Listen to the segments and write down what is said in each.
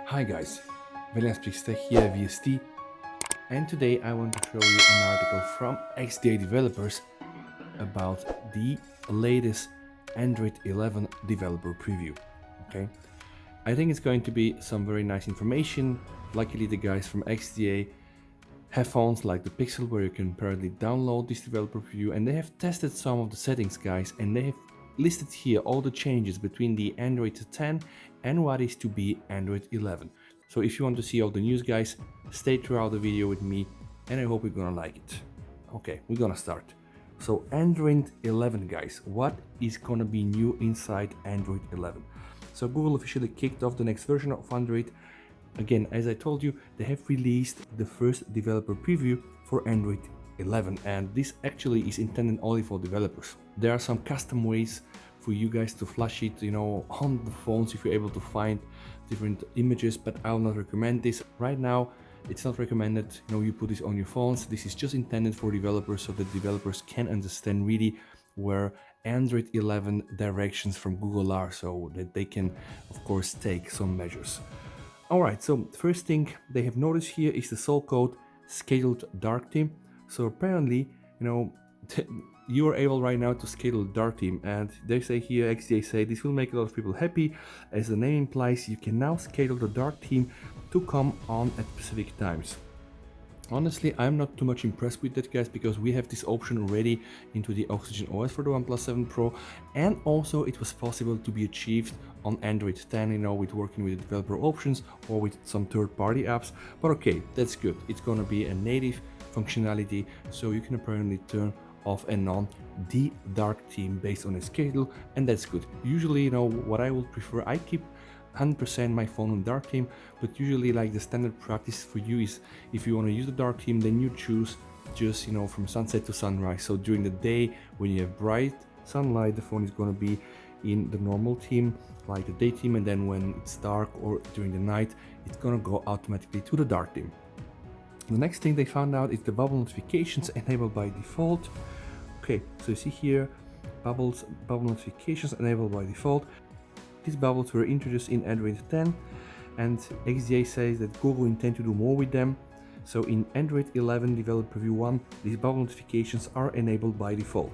Hi guys, William Speaks Tech here, VST, and today I want to show you an article from XDA developers about the latest Android 11 developer preview. Okay, I think it's going to be some very nice information. Luckily, the guys from XDA have phones like the Pixel where you can apparently download this developer preview, and they have tested some of the settings, guys, and they have listed here all the changes between the Android 10 and what is to be Android 11. So if you want to see all the news, guys, stay throughout the video with me, and I hope you're gonna like it. Okay, we're gonna start. So Android 11, guys, what is gonna be new inside Android 11? So Google officially kicked off the next version of Android. Again, as I told you, they have released the first developer preview for Android 11, and this actually is intended only for developers. There are some custom ways for you guys to flash it, on the phones if you're able to find different images, but I will not recommend this. Right now, it's not recommended, you put this on your phones. This is just intended for developers so that developers can understand really where Android 11 directions from Google are, so that they can, of course, take some measures. Alright, so first thing they have noticed here is the soul code scheduled dark theme. So apparently, you are able right now to schedule dark theme, and they say here, XDA say this will make a lot of people happy. As the name implies, you can now schedule the dark theme to come on at specific times. Honestly, I'm not too much impressed with that, guys, because we have this option already into the OxygenOS for the OnePlus 7 Pro, and also it was possible to be achieved on Android 10, with working with the developer options or with some third-party apps. But okay, that's good. It's gonna be a native functionality, so you can apparently turn off and on the dark theme based on a schedule, and that's good. Usually, what I would prefer, I keep 100% my phone on dark theme, but usually like the standard practice for you is if you want to use the dark theme, then you choose just from sunset to sunrise. So during the day when you have bright sunlight, the phone is going to be in the normal theme, like the day theme, and then when it's dark or during the night, it's going to go automatically to the dark theme. The next thing they found out is the bubble notifications enabled by default. Okay, so you see here bubble notifications enabled by default. These bubbles were introduced in Android 10, and XDA says that Google intends to do more with them. So in Android 11 Developer Preview 1, these bubble notifications are enabled by default.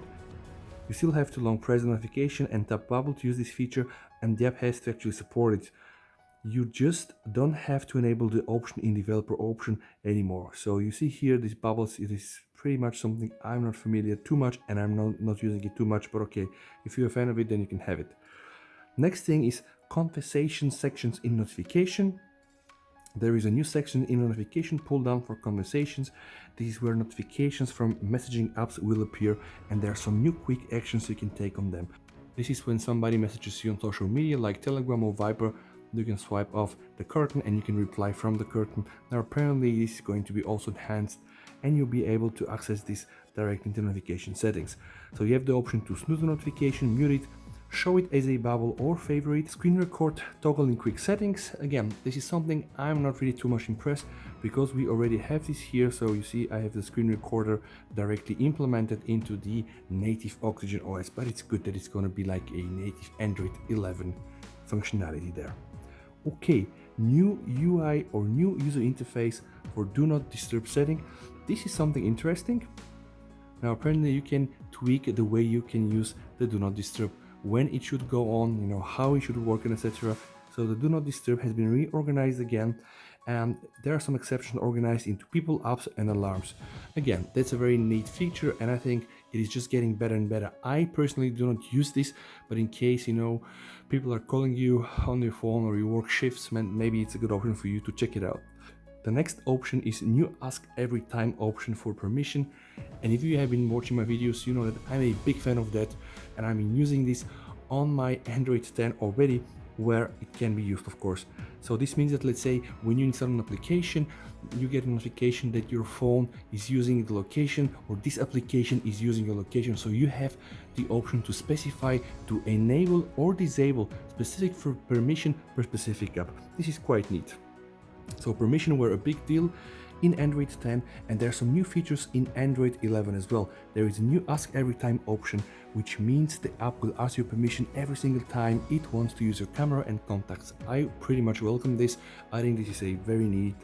You still have to long press the notification and tap bubble to use this feature, and the app has to actually support it. You just don't have to enable the option in developer option anymore. So you see here these bubbles, it is pretty much something I'm not familiar too much, and I'm not using it too much, but okay, if you're a fan of it, then you can have it. Next thing is conversation sections in notification. There is a new section in notification pull down for conversations. This is where notifications from messaging apps will appear, and there are some new quick actions you can take on them. This is when somebody messages you on social media like Telegram or Viber. You can swipe off the curtain and you can reply from the curtain. Now apparently this is going to be also enhanced, and you'll be able to access this directly into notification settings. So you have the option to snooze the notification, mute it, show it as a bubble or favorite, screen record, toggle in quick settings. Again, this is something I'm not really too much impressed because we already have this here. So you see I have the screen recorder directly implemented into the native OxygenOS, but it's good that it's going to be like a native Android 11 functionality there. Okay, new UI or new user interface for do not disturb setting. This is something interesting. Now apparently you can tweak the way you can use the do not disturb, when it should go on, how it should work, and etc. So the do not disturb has been reorganized again, and there are some exceptions organized into people, apps, and alarms. Again, that's a very neat feature, and I think it is just getting better and better. I personally do not use this, but in case people are calling you on your phone or you work shifts, maybe it's a good option for you to check it out. The next option is new ask every time option for permission, and if you have been watching my videos, you know that I'm a big fan of that, and I'm using this on my Android 10 already, where it can be used, of course. So this means that, let's say when you install an application, you get a notification that your phone is using the location, or this application is using your location. So you have the option to specify to enable or disable specific permission per specific app. This is quite neat. So permission were a big deal, in Android 10, and there are some new features in Android 11 as well. There is a new Ask Every Time option, which means the app will ask you permission every single time it wants to use your camera and contacts. I pretty much welcome this. I think this is a very neat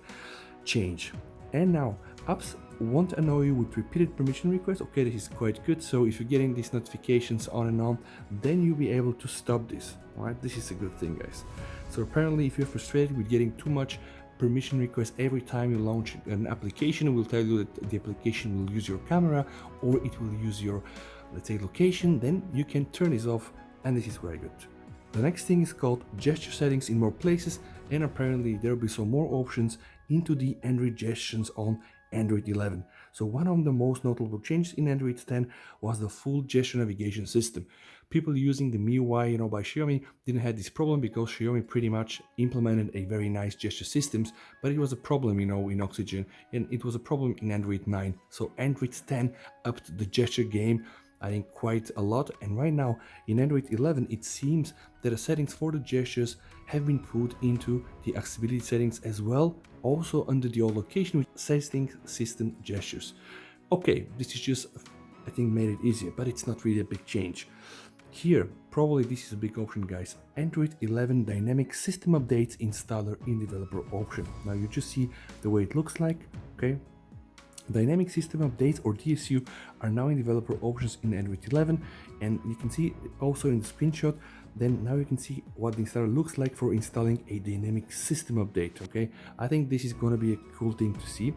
change. And now, apps won't annoy you with repeated permission requests. Okay, this is quite good. So if you're getting these notifications on and on, then you'll be able to stop this. All right, this is a good thing, guys. So apparently, if you're frustrated with getting too much permission requests every time you launch an application, it will tell you that the application will use your camera or it will use your, let's say, location, then you can turn this off, and this is very good. The next thing is called gesture settings in more places, and apparently there will be some more options into the Android gestures on Android 11. So one of the most notable changes in Android 10 was the full gesture navigation system. People using the MIUI, by Xiaomi didn't have this problem because Xiaomi pretty much implemented a very nice gesture systems, but it was a problem, in Oxygen, and it was a problem in Android 9. So Android 10 upped the gesture game, I think, quite a lot, and right now in Android 11 it seems that the settings for the gestures have been put into the accessibility settings as well, also under the old location with setting system gestures. Okay, this is just, I think, made it easier, but it's not really a big change. Here, probably this is a big option, guys. Android 11 Dynamic System Updates Installer in Developer option. Now you just see the way it looks like, okay? Dynamic System Updates, or DSU, are now in developer options in Android 11, and you can see also in the screenshot. Then now you can see what the installer looks like for installing a dynamic system update. Okay, I think this is going to be a cool thing to see.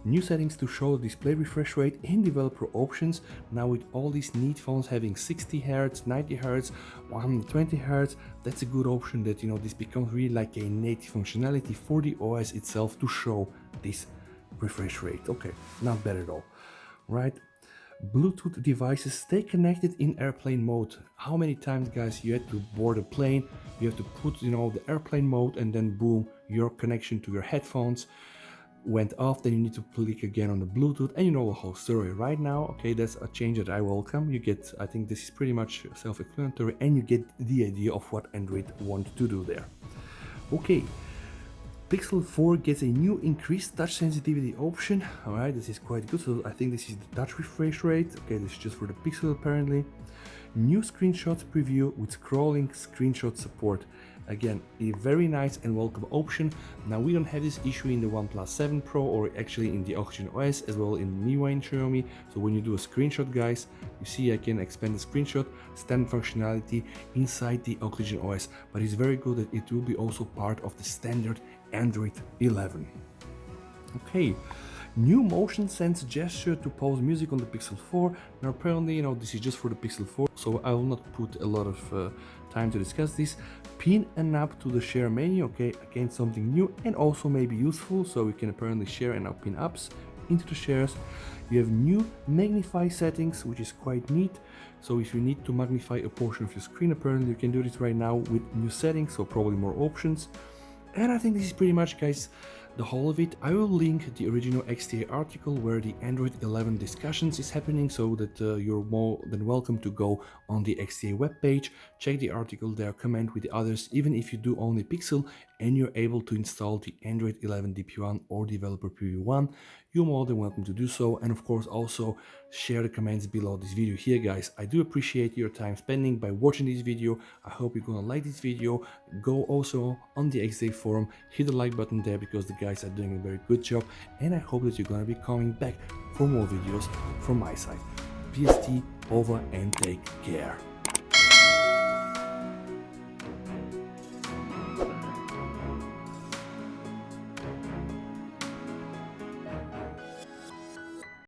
New settings to show the display refresh rate in developer options. Now with all these neat phones having 60 Hz, 90 Hz, 120 Hz, that's a good option that this becomes really like a native functionality for the OS itself to show this refresh rate. Okay, not bad at all, right? Bluetooth devices stay connected in airplane mode. How many times, guys, you had to board a plane, you have to put the airplane mode, and then boom, your connection to your headphones went off. Then you need to click again on the Bluetooth, and the whole story. Right now, okay, that's a change that I welcome. You get, I think this is pretty much self-explanatory, and you get the idea of what Android wants to do there. Okay, Pixel 4 gets a new increased touch sensitivity option. Alright, this is quite good. So I think this is the touch refresh rate. Okay, this is just for the Pixel apparently. New screenshots preview with scrolling screenshot support. Again, a very nice and welcome option. Now we don't have this issue in the OnePlus 7 Pro or actually in the OxygenOS as well in MIUI and Xiaomi. So when you do a screenshot, guys, you see I can expand the screenshot, standard functionality inside the OxygenOS, but it's very good that it will be also part of the standard Android 11. Okay, new motion sense gesture to pause music on the Pixel 4. Now apparently, this is just for the Pixel 4, so I will not put a lot of time to discuss this. Pin an app to the share menu. Okay, again, something new and also maybe useful, so we can apparently share and now pin apps into the shares. You have new magnify settings, which is quite neat. So if you need to magnify a portion of your screen, apparently you can do this right now with new settings, so probably more options. And I think this is pretty much, guys, the whole of it. I will link the original XDA article where the Android 11 discussions is happening, so that you're more than welcome to go on the XDA webpage, check the article there, comment with the others. Even if you do only Pixel and you're able to install the Android 11 DP1 or Developer Preview 1, you're more than welcome to do so. And of course also share the comments below this video here, guys. I do appreciate your time spending by watching this video. I hope you're gonna like this video. Go also on the XDA forum, hit the like button there because the guys are doing a very good job, and I hope that you're gonna be coming back for more videos from my side. PST over and take care.